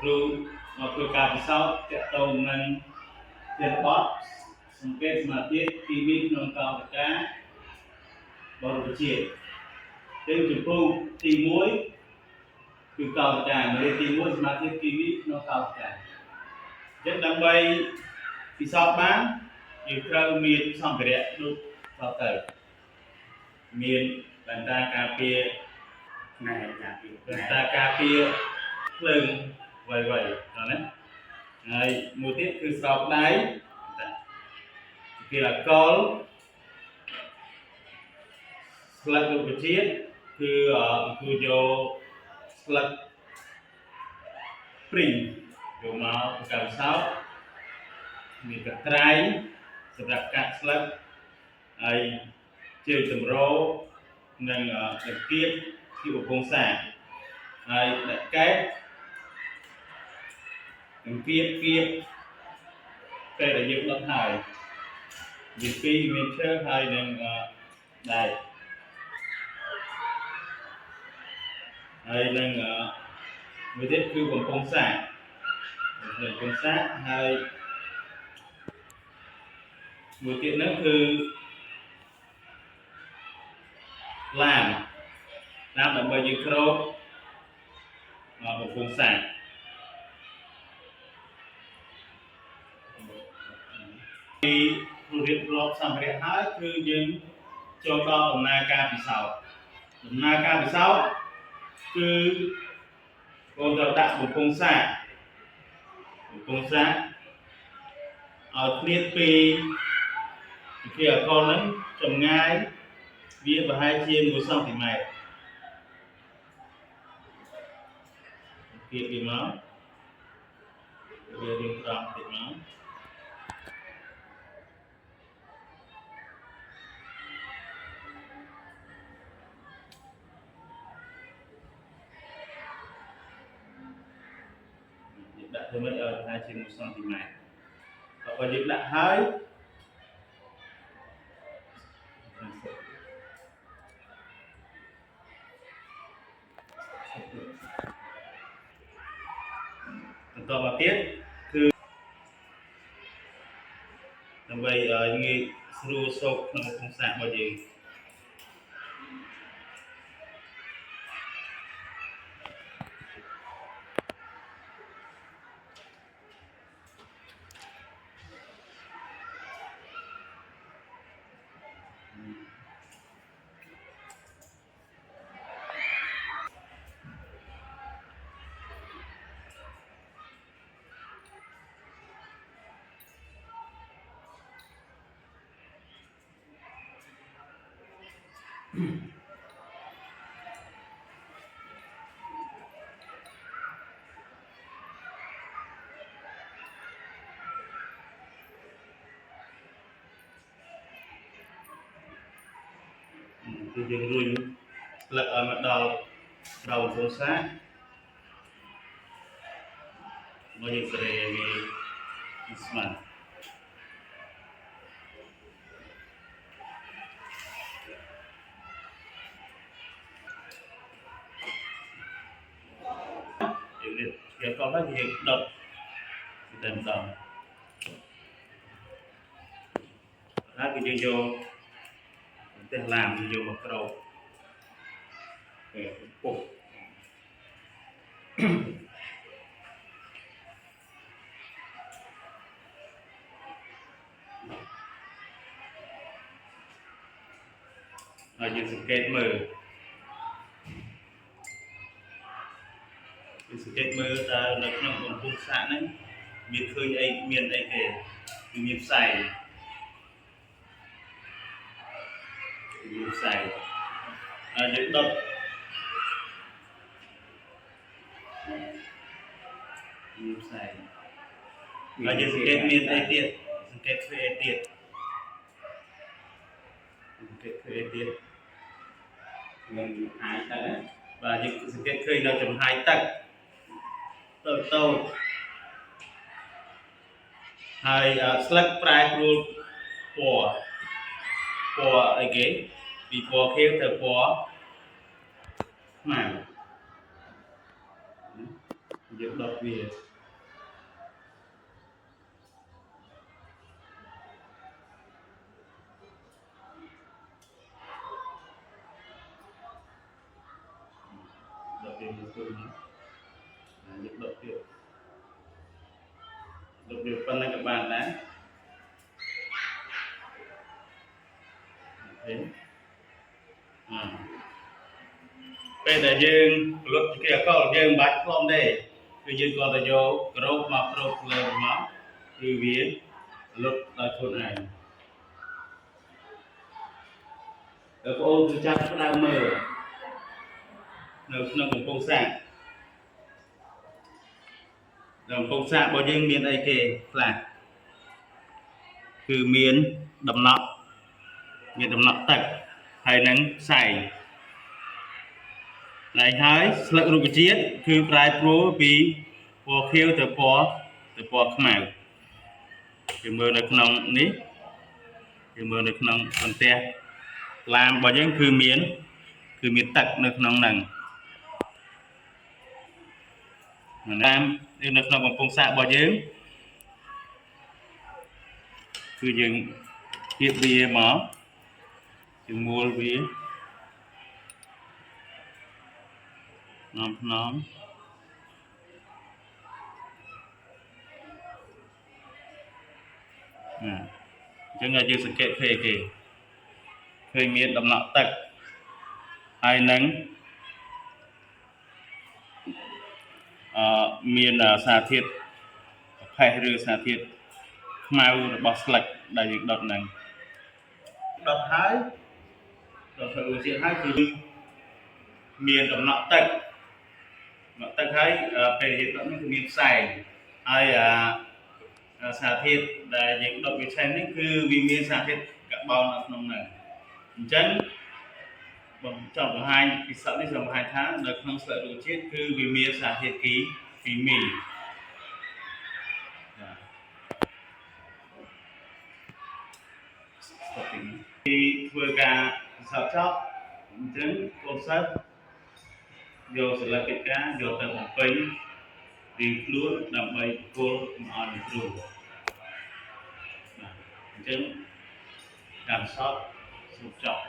គ្រូមកធ្វើការពិសោធន៍ទាក់ទងនឹងជាបទសង្កេតសមាធិគីមីក្នុងកោសិកាបរិបជាតិទាំងជំពូកទី1គឺកោសិកាមេរៀនទី1សមាធិគីមីក្នុងកោសិកាអញ្ចឹងដើម្បីពិសោធន៍បានយើងត្រូវមានសម្ភារៈដូចតទៅមានបន្តាការពារផ្នែកការពារបន្តាការពារភ្លើងໄວៗណាហើយមួយទៀតគឺស្រោបដៃពីអកលស្លឹករុក្ខជាតិគឺអង្គុយយកស្លឹកព្រីងយកមកប្រកាសសោតមានកត្រៃសម្រាប់កាត់ស្លឹកហើយជើងតម្រោនិងដង្កៀបពីបំពង់សាហើយដាក់កែបដង្កៀបគៀបពេលដែលយើងដុតហើយវាពីរមានឈើហើយនឹងដែកហើយនឹងមួយទៀតគឺបំពង់សាហើយមួយទៀតនោះគឺឡានដើម្បីយើងគ្របបំពង់សាពីរៀបរាប់សម្ភារៈហើយគឺយើងចូលដល់ដំណើរការពិសោធន៍គឺបងត្រូវដាក់បំពង់សាឲ្យឃ្លាតពីអកលហ្នឹងចម្ងាយវាប្រហែលជា1សង់ទីម៉ែត្រគៀបវាមកវារៀងត្រង់តិចមកដាក់ទៅមិនឲ្យប្រហែលជា1សង់ទីម៉ែត្របើយើងដាក់ហើយបន្តមកទៀតគឺដើម្បីឲ្យងាយស្រួលសោកក្នុងកំសាករបស់យើងគឺយើងរុញស្លឹកឲ្យមកដល់ក្រៅកំពង់សាមកយើងសេរីវាស្មើយើងក៏ហើយយើងដុតទៅម្ដងហើយគឺយើងយកតែឡានយកមកក្រោបពុះហើយយើងសង្កេតមើលតើនៅក្នុងបំពង់សាកហ្នឹងវាឃើញអីមានអីទេគឺមានផ្សែងហើយយើងដុតមានផ្សែងហើយយើងសង្កេតមានអីទៀតសង្កេតឃើញអីទៀតនឹងអាចទៅបាទយើងសង្កេតឃើញនៅចំហាយទឹកតូចហើយស្លឹកប្រែប្រួលពណ៌អីគេពីពណ៌ខៀវទៅពណ៌ខ្មៅ យើងដុតវាដុតវាមួយទូនេះយើងដុតទៀតដុតវាប៉ុណ្ណឹងក៏បានដែរឃើញពេលដែលយើងផលិតជាអកលយើងមិនបាច់ផ្លុំទេគឺយើងគាត់ទៅយកក្របមកក្របលើមកគឺវាលុតដោយខ្លួនឯងតែបងប្អូនគឺចាប់ផ្ដើមមើលនៅក្នុងកំពង់សាកនៅកំពង់សាករបស់យើងមានអីគេខ្លះគឺមានដំណក់ទឹកហើយនឹងផ្សែងlạiហើយស្លឹករុក្ខជាតិគឺប្រែប្រួលពីពណ៌ខៀវទៅពណ៌ខ្មៅគេមើលនៅក្នុងនេះគេមើលនៅក្នុងបន្ទះឡាមរបស់យើងគឺមានទឹកនៅក្នុងហ្នឹងឡាមនៅក្នុងកំពង់សាករបស់យើងគឺយើងគៀបវាមកជាមូលវានំអញ្ចឹងយើងសង្កេតឃើញគេឃើញមានដំណក់ទឹកហើយនឹងមានសារធាតុផេះឬសារធាតុខ្មៅរបស់ស្លឹកដែលយើងដុតហ្នឹងដុតហើយដល់ទៅវាទៀតហើយគឺមានដំណក់ទឹកហើយពេលយើងដុតនេះគឺមានផ្សែងហើយសារធាតុដែលយើងដុតវាឆេះនេះគឺវាមានសារធាតុកាបូននៅក្នុងហ្នឹងអញ្ចឹងបងចង់បង្ហាញពីសត្វនេះបង្ហាញថានៅក្នុងស្លឹករុក្ខជាតិគឺវាមានសារធាតុគីមីពីធ្វើការសរចប់អញ្ចឹងកូនសិស្សយកសិលឹកកិច្ចការយកទៅបំពេញរៀងខ្លួនដើម្បីគោលមកឲ្យគ្រូអញ្ចឹងការសอบសូមចប់